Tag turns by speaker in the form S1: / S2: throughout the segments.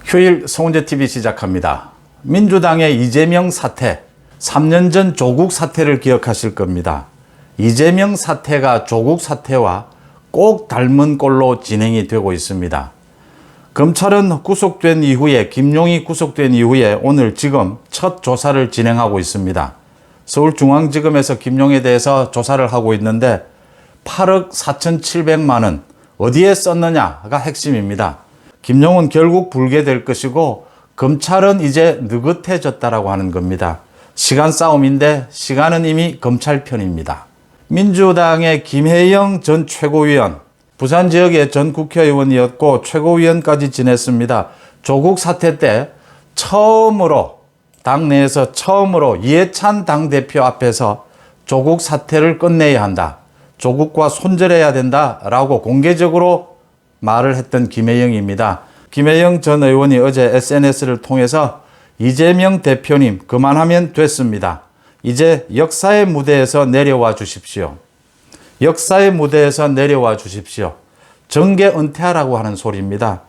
S1: 휴일 송은재TV 시작합니다. 민주당의 이재명 사태, 3년 전 조국 사태를 기억하실 겁니다. 이재명 사태가 조국 사태와 꼭 닮은 꼴로 진행이 되고 있습니다. 검찰은 구속된 이후에, 김용이 구속된 이후에 오늘 지금 첫 조사를 진행하고 있습니다. 서울중앙지검에서 김용에 대해서 조사를 하고 있는데 8억 4,700만 원 어디에 썼느냐가 핵심입니다. 김용은 결국 불개될 것이고 검찰은 이제 느긋해졌다라고 하는 겁니다. 시간 싸움인데 시간은 이미 검찰 편입니다. 민주당의 김혜영 전 최고위원, 부산 지역의 전 국회의원이었고 최고위원까지 지냈습니다. 조국 사태 때 처음으로, 당내에서 처음으로 이해찬 당대표 앞에서 조국 사태를 끝내야 한다, 조국과 손절해야 된다라고 공개적으로 말을 했던 김혜영입니다. 김혜영 전 의원이 어제 SNS를 통해서 이재명 대표님 그만하면 됐습니다. 이제 역사의 무대에서 내려와 주십시오. 역사의 무대에서 내려와 주십시오. 정계 은퇴하라고 하는 소리입니다.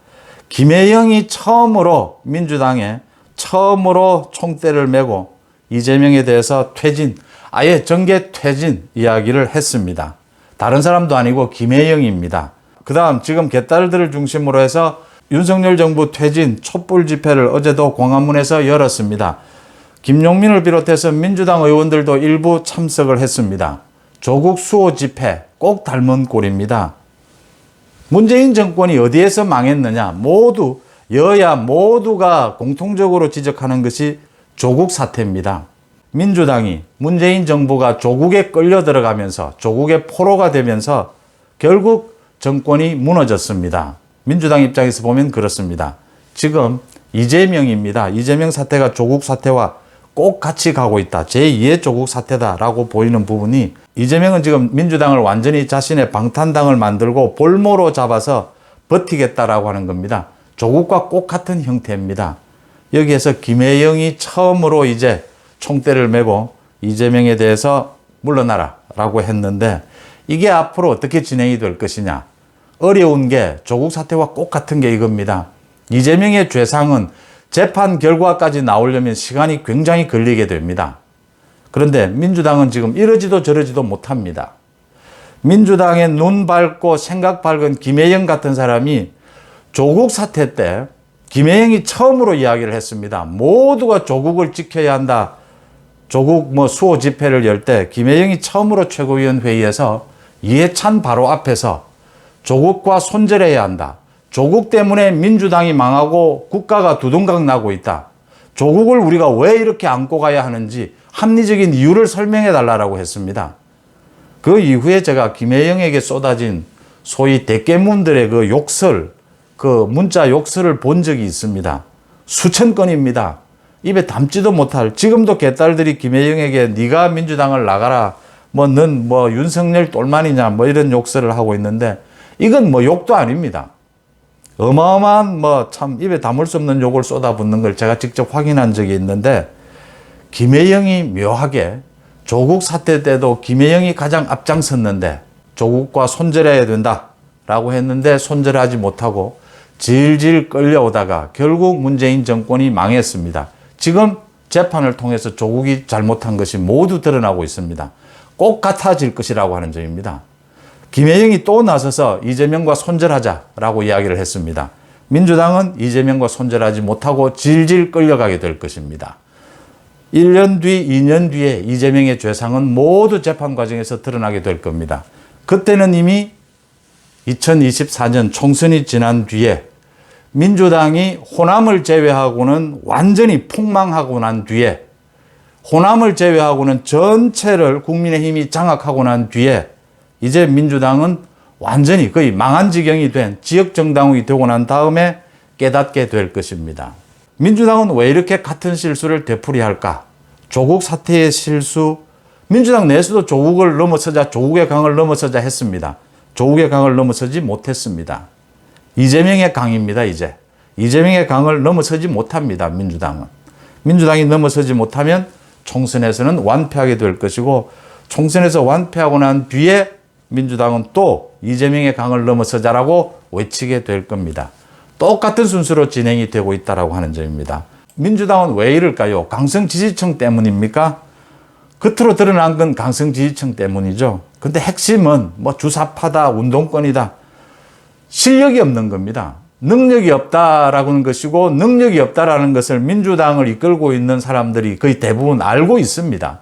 S1: 김혜영이 처음으로 민주당에 처음으로 총대를 메고 이재명에 대해서 퇴진, 아예 정계 퇴진 이야기를 했습니다. 다른 사람도 아니고 김혜영입니다. 그 다음 지금 개딸들을 중심으로 해서 윤석열 정부 퇴진 촛불 집회를 어제도 광화문에서 열었습니다. 김용민을 비롯해서 민주당 의원들도 일부 참석을 했습니다. 조국 수호 집회 꼭 닮은 꼴입니다. 문재인 정권이 어디에서 망했느냐, 모두 여야 모두가 공통적으로 지적하는 것이 조국 사태입니다. 민주당이, 문재인 정부가 조국에 끌려 들어가면서 조국의 포로가 되면서 결국 정권이 무너졌습니다. 민주당 입장에서 보면 그렇습니다. 지금 이재명입니다. 이재명 사태가 조국 사태와 꼭 같이 가고 있다. 제2의 조국 사태다라고 보이는 부분이, 이재명은 지금 민주당을 완전히 자신의 방탄당을 만들고 볼모로 잡아서 버티겠다라고 하는 겁니다. 조국과 꼭 같은 형태입니다. 여기에서 김혜영이 처음으로 이제 총대를 메고 이재명에 대해서 물러나라 라고 했는데 이게 앞으로 어떻게 진행이 될 것이냐. 어려운 게 조국 사태와 꼭 같은 게 이겁니다. 이재명의 죄상은 재판 결과까지 나오려면 시간이 굉장히 걸리게 됩니다. 그런데 민주당은 지금 이러지도 저러지도 못합니다. 민주당의 눈 밝고 생각 밝은 김혜영 같은 사람이 조국 사태 때 김혜영이 처음으로 이야기를 했습니다. 모두가 조국을 지켜야 한다. 조국 수호 집회를 열 때 김혜영이 처음으로 최고위원 회의에서 이해찬 바로 앞에서 조국과 손절해야 한다. 조국 때문에 민주당이 망하고 국가가 두둥강 나고 있다. 조국을 우리가 왜 이렇게 안고 가야 하는지 합리적인 이유를 설명해 달라고 했습니다. 그 이후에 제가 김혜영에게 쏟아진 소위 대깨문들의 그 욕설, 그 문자 욕설을 본 적이 있습니다. 수천 건입니다. 입에 담지도 못할, 지금도 개딸들이 김혜영에게 네가 민주당을 나가라, 넌 윤석열 똘만이냐, 이런 욕설을 하고 있는데 이건 욕도 아닙니다. 어마어마한 참 입에 담을 수 없는 욕을 쏟아붓는 걸 제가 직접 확인한 적이 있는데, 김혜영이 묘하게 조국 사태 때도 김혜영이 가장 앞장섰는데 조국과 손절해야 된다라고 했는데 손절하지 못하고 질질 끌려오다가 결국 문재인 정권이 망했습니다. 지금 재판을 통해서 조국이 잘못한 것이 모두 드러나고 있습니다. 꼭 같아질 것이라고 하는 점입니다. 김혜영이 또 나서서 이재명과 손절하자라고 이야기를 했습니다. 민주당은 이재명과 손절하지 못하고 질질 끌려가게 될 것입니다. 1년 뒤, 2년 뒤에 이재명의 죄상은 모두 재판 과정에서 드러나게 될 겁니다. 그때는 이미 2024년 총선이 지난 뒤에 민주당이 호남을 제외하고는 완전히 폭망하고 난 뒤에, 호남을 제외하고는 전체를 국민의힘이 장악하고 난 뒤에 이제 민주당은 완전히 거의 망한 지경이 된 지역정당이 되고 난 다음에 깨닫게 될 것입니다. 민주당은 왜 이렇게 같은 실수를 되풀이할까? 조국 사태의 실수, 민주당 내에서도 조국을 넘어서자, 조국의 강을 넘어서자 했습니다. 조국의 강을 넘어서지 못했습니다. 이재명의 강입니다. 이제 이재명의 강을 넘어서지 못합니다. 민주당이 넘어서지 못하면 총선에서는 완패하게 될 것이고, 총선에서 완패하고 난 뒤에 민주당은 또 이재명의 강을 넘어서자라고 외치게 될 겁니다. 똑같은 순서로 진행이 되고 있다고 하는 점입니다. 민주당은 왜 이럴까요? 강성 지지층 때문입니까? 겉으로 드러난 건 강성 지지층 때문이죠. 근데 핵심은 뭐 주사파다, 운동권이다. 실력이 없는 겁니다. 능력이 없다라는 것이고, 능력이 없다라는 것을 민주당을 이끌고 있는 사람들이 거의 대부분 알고 있습니다.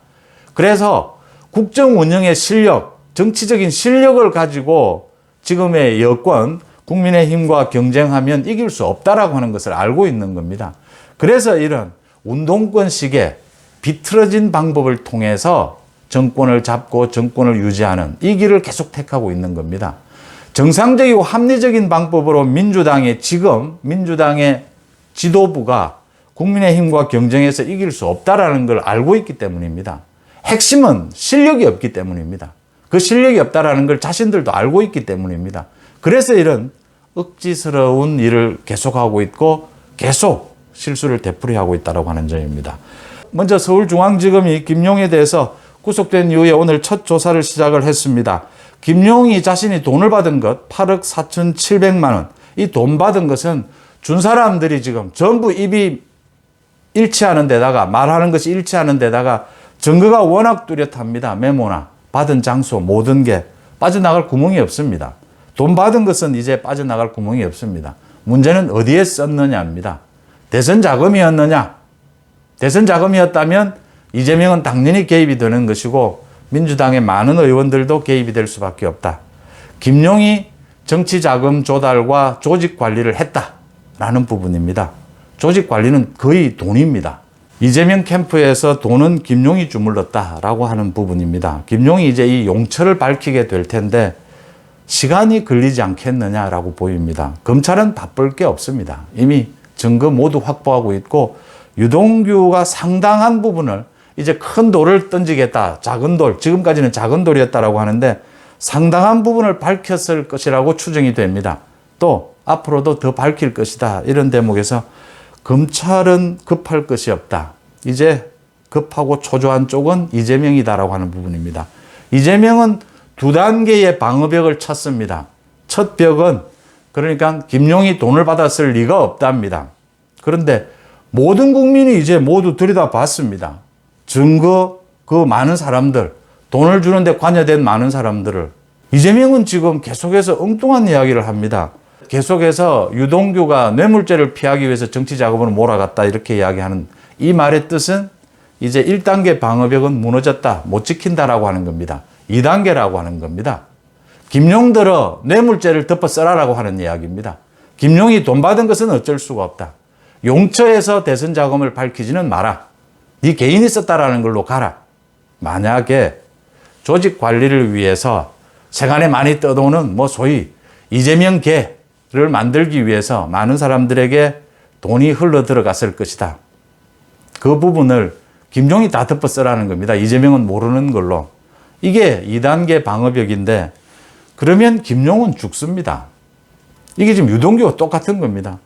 S1: 그래서 국정 운영의 실력, 정치적인 실력을 가지고 지금의 여권, 국민의힘과 경쟁하면 이길 수 없다라고 하는 것을 알고 있는 겁니다. 그래서 이런 운동권식의 비틀어진 방법을 통해서 정권을 잡고 정권을 유지하는 이 길을 계속 택하고 있는 겁니다. 정상적이고 합리적인 방법으로 민주당의 지도부가 국민의힘과 경쟁해서 이길 수 없다라는 걸 알고 있기 때문입니다. 핵심은 실력이 없기 때문입니다. 그 실력이 없다라는 걸 자신들도 알고 있기 때문입니다. 그래서 이런 억지스러운 일을 계속하고 있고 계속 실수를 되풀이하고 있다고 하는 점입니다. 먼저 서울중앙지검이 김용에 대해서 구속된 이후에 오늘 첫 조사를 시작을 했습니다. 김용이 자신이 돈을 받은 것 8억 4,700만 원, 이 돈 받은 것은 준 사람들이 지금 전부 입이 일치하는 데다가 말하는 것이 일치하는 데다가 증거가 워낙 뚜렷합니다. 메모나 받은 장소 모든 게 빠져나갈 구멍이 없습니다. 돈 받은 것은 이제 빠져나갈 구멍이 없습니다. 문제는 어디에 썼느냐입니다. 대선 자금이었느냐? 대선 자금이었다면 이재명은 당연히 개입이 되는 것이고 민주당의 많은 의원들도 개입이 될 수밖에 없다. 김용이 정치자금 조달과 조직 관리를 했다라는 부분입니다. 조직 관리는 거의 돈입니다. 이재명 캠프에서 돈은 김용이 주물렀다라고 하는 부분입니다. 김용이 이제 이 용처를 밝히게 될 텐데 시간이 걸리지 않겠느냐라고 보입니다. 검찰은 바쁠 게 없습니다. 이미 증거 모두 확보하고 있고 유동규가 상당한 부분을 이제 큰 돌을 던지겠다. 작은 돌, 지금까지는 작은 돌이었다라고 하는데 상당한 부분을 밝혔을 것이라고 추정이 됩니다. 또 앞으로도 더 밝힐 것이다. 이런 대목에서 검찰은 급할 것이 없다. 이제 급하고 초조한 쪽은 이재명이다라고 하는 부분입니다. 이재명은 두 단계의 방어벽을 쳤습니다. 첫 벽은 그러니까 김용이 돈을 받았을 리가 없답니다. 그런데 모든 국민이 이제 모두 들여다봤습니다. 증거, 그 많은 사람들, 돈을 주는데 관여된 많은 사람들을. 이재명은 지금 계속해서 엉뚱한 이야기를 합니다. 계속해서 유동규가 뇌물죄를 피하기 위해서 정치자금으로 몰아갔다 이렇게 이야기하는 이 말의 뜻은 이제 1단계 방어벽은 무너졌다, 못 지킨다라고 하는 겁니다. 2단계라고 하는 겁니다. 김용들어 뇌물죄를 덮어 써라라고 하는 이야기입니다. 김용이 돈 받은 것은 어쩔 수가 없다. 용처에서 대선 자금을 밝히지는 마라. 네 개인이 썼다라는 걸로 가라. 만약에 조직 관리를 위해서 세간에 많이 떠도는 뭐 소위 이재명 개를 만들기 위해서 많은 사람들에게 돈이 흘러 들어갔을 것이다. 그 부분을 김용이 다 덮어 쓰라는 겁니다. 이재명은 모르는 걸로. 이게 2단계 방어벽인데 그러면 김용은 죽습니다. 이게 지금 유동규와 똑같은 겁니다.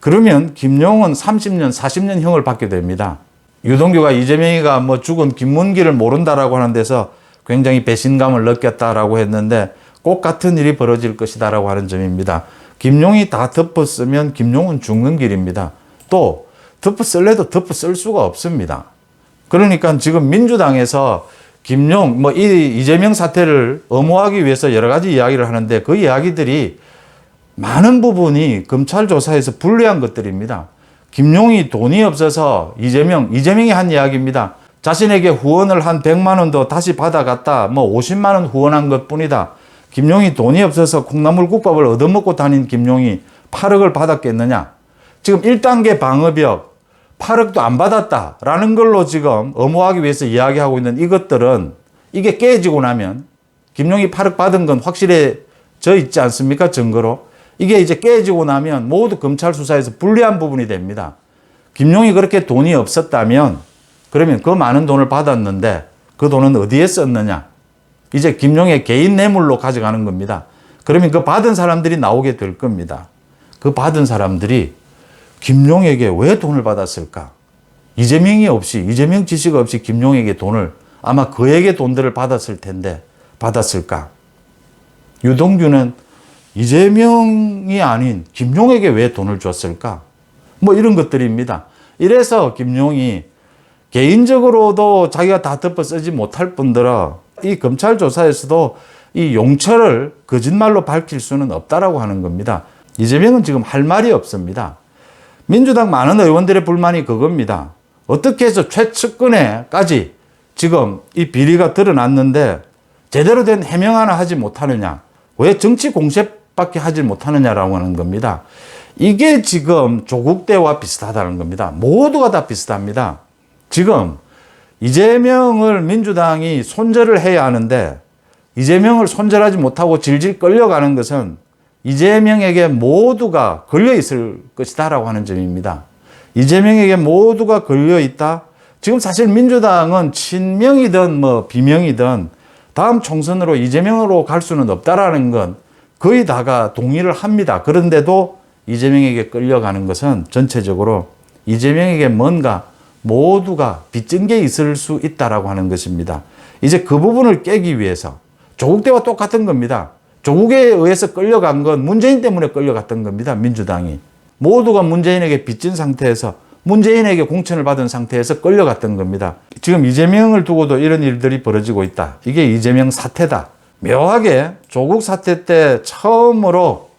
S1: 그러면 김용은 30년, 40년 형을 받게 됩니다. 유동규가 이재명이가 뭐 죽은 김문기를 모른다라고 하는 데서 굉장히 배신감을 느꼈다라고 했는데 꼭 같은 일이 벌어질 것이다라고 하는 점입니다. 김용이 다 덮어 쓰면 김용은 죽는 길입니다. 또 덮어 쓸래도 덮어 쓸 수가 없습니다. 그러니까 지금 민주당에서 김용, 뭐 이 이재명 사태를 엄호하기 위해서 여러 가지 이야기를 하는데 그 이야기들이 많은 부분이 검찰 조사에서 불리한 것들입니다. 김용이 돈이 없어서 이재명이 한 이야기입니다. 자신에게 후원을 한 100만 원도 다시 받아갔다. 뭐 50만 원 후원한 것 뿐이다. 김용이 돈이 없어서 콩나물 국밥을 얻어먹고 다닌 김용이 8억을 받았겠느냐. 지금 1단계 방어벽 8억도 안 받았다라는 걸로 지금 엄호하기 위해서 이야기하고 있는 이것들은 이게 깨지고 나면 김용이 8억 받은 건 확실해져 있지 않습니까? 증거로. 이게 이제 깨지고 나면 모두 검찰 수사에서 불리한 부분이 됩니다. 김용이 그렇게 돈이 없었다면 그러면 그 많은 돈을 받았는데 그 돈은 어디에 썼느냐? 이제 김용의 개인 뇌물로 가져가는 겁니다. 그러면 그 받은 사람들이 나오게 될 겁니다. 그 받은 사람들이 김용에게 왜 돈을 받았을까? 이재명 지시가 없이 김용에게 돈을 아마 그에게 돈들을 받았을 텐데 받았을까? 유동규는 이재명이 아닌 김용에게 왜 돈을 줬을까? 뭐 이런 것들입니다. 이래서 김용이 개인적으로도 자기가 다 덮어 쓰지 못할 뿐더러 이 검찰 조사에서도 이 용처를 거짓말로 밝힐 수는 없다라고 하는 겁니다. 이재명은 지금 할 말이 없습니다. 민주당 많은 의원들의 불만이 그겁니다. 어떻게 해서 최측근에까지 지금 이 비리가 드러났는데 제대로 된 해명 하나 하지 못하느냐. 왜 정치 공세밖에 하지 못하느냐라고 하는 겁니다. 이게 지금 조국 때와 비슷하다는 겁니다. 모두가 다 비슷합니다. 지금 이재명을 민주당이 손절을 해야 하는데 이재명을 손절하지 못하고 질질 끌려가는 것은 이재명에게 모두가 걸려 있을 것이다라고 하는 점입니다. 이재명에게 모두가 걸려 있다. 지금 사실 민주당은 친명이든 뭐 비명이든 다음 총선으로 이재명으로 갈 수는 없다라는 건 거의 다가 동의를 합니다. 그런데도 이재명에게 끌려가는 것은 전체적으로 이재명에게 뭔가 모두가 빚진 게 있을 수 있다라고 하는 것입니다. 이제 그 부분을 깨기 위해서 조국 때와 똑같은 겁니다. 조국에 의해서 끌려간 건 문재인 때문에 끌려갔던 겁니다. 민주당이. 모두가 문재인에게 빚진 상태에서 문재인에게 공천을 받은 상태에서 끌려갔던 겁니다. 지금 이재명을 두고도 이런 일들이 벌어지고 있다. 이게 이재명 사태다. 묘하게 조국 사태 때 처음으로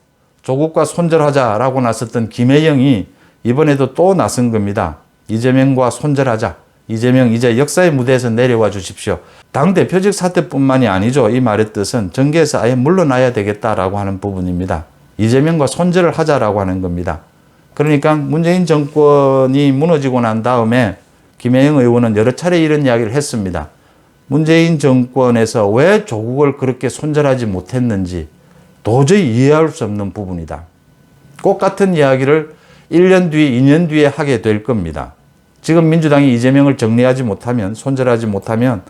S1: 조국과 손절하자라고 나섰던 김혜영이 이번에도 또 나선 겁니다. 이재명과 손절하자. 이재명 이제 역사의 무대에서 내려와 주십시오. 당대표직 사태뿐만이 아니죠. 이 말의 뜻은 정계에서 아예 물러나야 되겠다라고 하는 부분입니다. 이재명과 손절을 하자라고 하는 겁니다. 그러니까 문재인 정권이 무너지고 난 다음에 김혜영 의원은 여러 차례 이런 이야기를 했습니다. 문재인 정권에서 왜 조국을 그렇게 손절하지 못했는지 도저히 이해할 수 없는 부분이다. 꼭 같은 이야기를 1년 뒤, 2년 뒤에 하게 될 겁니다. 지금 민주당이 이재명을 정리하지 못하면, 손절하지 못하면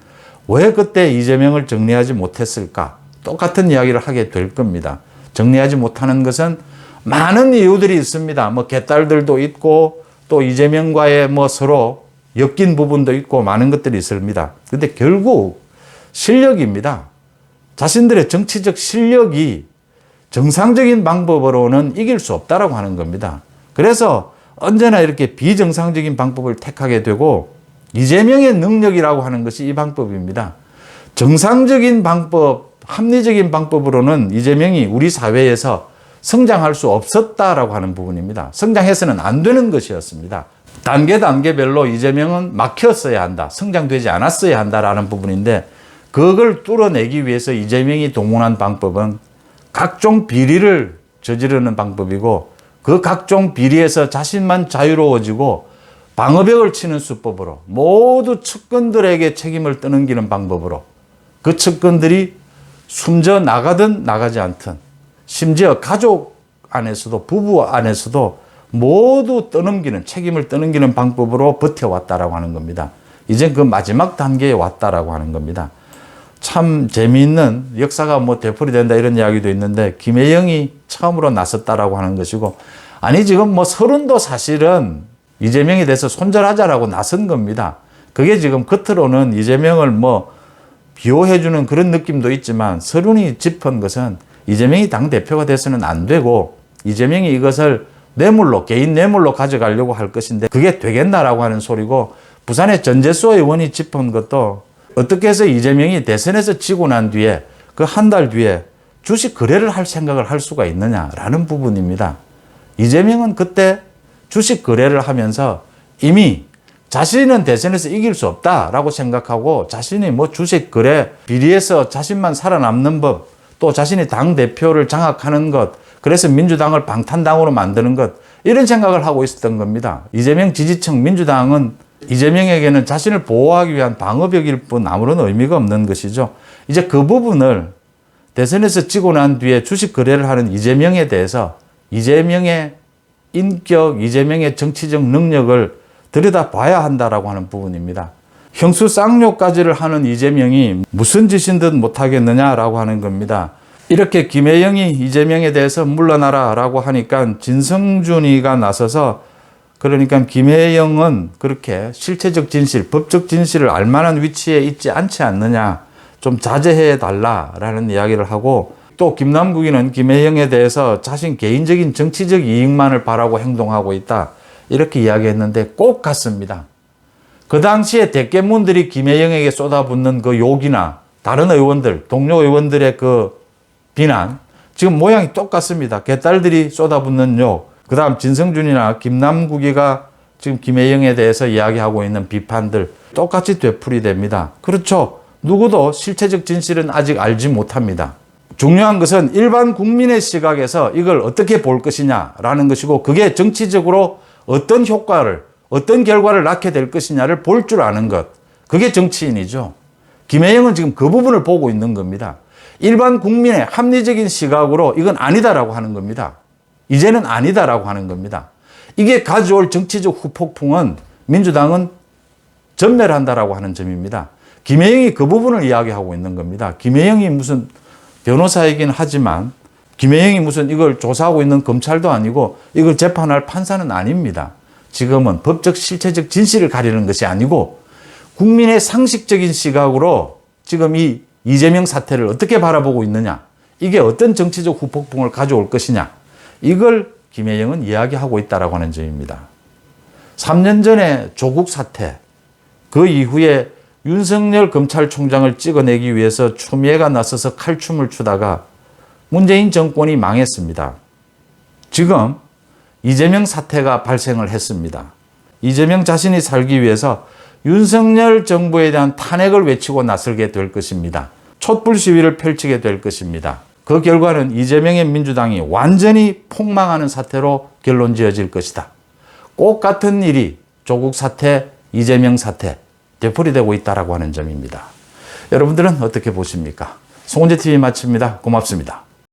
S1: 왜 그때 이재명을 정리하지 못했을까? 똑같은 이야기를 하게 될 겁니다. 정리하지 못하는 것은 많은 이유들이 있습니다. 뭐 개딸들도 있고 또 이재명과의 뭐 서로 엮인 부분도 있고 많은 것들이 있습니다. 근데 결국 실력입니다. 자신들의 정치적 실력이 정상적인 방법으로는 이길 수 없다라고 하는 겁니다. 그래서 언제나 이렇게 비정상적인 방법을 택하게 되고 이재명의 능력이라고 하는 것이 이 방법입니다. 정상적인 방법, 합리적인 방법으로는 이재명이 우리 사회에서 성장할 수 없었다라고 하는 부분입니다. 성장해서는 안 되는 것이었습니다. 단계별로 이재명은 막혔어야 한다. 성장되지 않았어야 한다라는 부분인데 그걸 뚫어내기 위해서 이재명이 동원한 방법은 각종 비리를 저지르는 방법이고 그 각종 비리에서 자신만 자유로워지고 방어벽을 치는 수법으로 모두 측근들에게 책임을 떠넘기는 방법으로 그 측근들이 숨져 나가든 나가지 않든 심지어 가족 안에서도 부부 안에서도 모두 떠넘기는 책임을 떠넘기는 방법으로 버텨왔다라고 하는 겁니다. 이제 그 마지막 단계에 왔다라고 하는 겁니다. 참 재미있는 역사가 뭐 되풀이된다 이런 이야기도 있는데 김혜영이 처음으로 나섰다라고 하는 것이고 아니 지금 뭐 서른도 사실은 이재명에 대해서 손절하자라고 나선 겁니다. 그게 지금 겉으로는 이재명을 뭐 비호해주는 그런 느낌도 있지만 서른이 짚은 것은 이재명이 당대표가 돼서는 안 되고 이재명이 이것을 뇌물로 개인 뇌물로 가져가려고 할 것인데 그게 되겠나라고 하는 소리고 부산의 전재수 의원이 짚은 것도 어떻게 해서 이재명이 대선에서 지고 난 뒤에 그 한 달 뒤에 주식 거래를 할 생각을 할 수가 있느냐라는 부분입니다. 이재명은 그때 주식 거래를 하면서 이미 자신은 대선에서 이길 수 없다라고 생각하고 자신이 뭐 주식 거래 비리에서 자신만 살아남는 법 또 자신이 당대표를 장악하는 것 그래서 민주당을 방탄당으로 만드는 것 이런 생각을 하고 있었던 겁니다. 이재명 지지층 민주당은 이재명에게는 자신을 보호하기 위한 방어벽일 뿐 아무런 의미가 없는 것이죠. 이제 그 부분을 대선에서 지고 난 뒤에 주식 거래를 하는 이재명에 대해서 이재명의 인격, 이재명의 정치적 능력을 들여다봐야 한다라고 하는 부분입니다. 형수 쌍욕까지를 하는 이재명이 무슨 짓인 듯 못하겠느냐라고 하는 겁니다. 이렇게 김혜영이 이재명에 대해서 물러나라라고 하니까 진성준이가 나서서 그러니까 김혜영은 그렇게 실체적 진실, 법적 진실을 알 만한 위치에 있지 않지 않느냐 좀 자제해 달라라는 이야기를 하고 또 김남국이는 김혜영에 대해서 자신 개인적인 정치적 이익만을 바라고 행동하고 있다. 이렇게 이야기했는데 꼭 같습니다. 그 당시에 대깨문들이 김혜영에게 쏟아붓는 그 욕이나 다른 의원들, 동료 의원들의 그 비난, 지금 모양이 똑같습니다. 개딸들이 쏟아붓는 욕, 그 다음 진성준이나 김남국이가 지금 김혜영에 대해서 이야기하고 있는 비판들 똑같이 되풀이됩니다. 그렇죠. 누구도 실체적 진실은 아직 알지 못합니다. 중요한 것은 일반 국민의 시각에서 이걸 어떻게 볼 것이냐라는 것이고, 그게 정치적으로 어떤 효과를, 어떤 결과를 낳게 될 것이냐를 볼 줄 아는 것. 그게 정치인이죠. 김혜영은 지금 그 부분을 보고 있는 겁니다. 일반 국민의 합리적인 시각으로 이건 아니다라고 하는 겁니다. 이제는 아니다라고 하는 겁니다. 이게 가져올 정치적 후폭풍은 민주당은 전멸한다라고 하는 점입니다. 김혜영이 그 부분을 이야기하고 있는 겁니다. 김혜영이 무슨 변호사이긴 하지만 김혜영이 무슨 이걸 조사하고 있는 검찰도 아니고 이걸 재판할 판사는 아닙니다. 지금은 법적 실체적 진실을 가리는 것이 아니고 국민의 상식적인 시각으로 지금 이 이재명 사태를 어떻게 바라보고 있느냐, 이게 어떤 정치적 후폭풍을 가져올 것이냐, 이걸 김혜영은 이야기하고 있다라고 하는 점입니다. 3년 전에 조국 사태, 그 이후에 윤석열 검찰총장을 찍어내기 위해서 추미애가 나서서 칼춤을 추다가 문재인 정권이 망했습니다. 지금 이재명 사태가 발생을 했습니다. 이재명 자신이 살기 위해서 윤석열 정부에 대한 탄핵을 외치고 나설게 될 것입니다. 촛불 시위를 펼치게 될 것입니다. 그 결과는 이재명의 민주당이 완전히 폭망하는 사태로 결론 지어질 것이다. 꼭 같은 일이 조국 사태, 이재명 사태 되풀이되고 있다라고 하는 점입니다. 여러분들은 어떻게 보십니까? 송은재TV 마칩니다. 고맙습니다.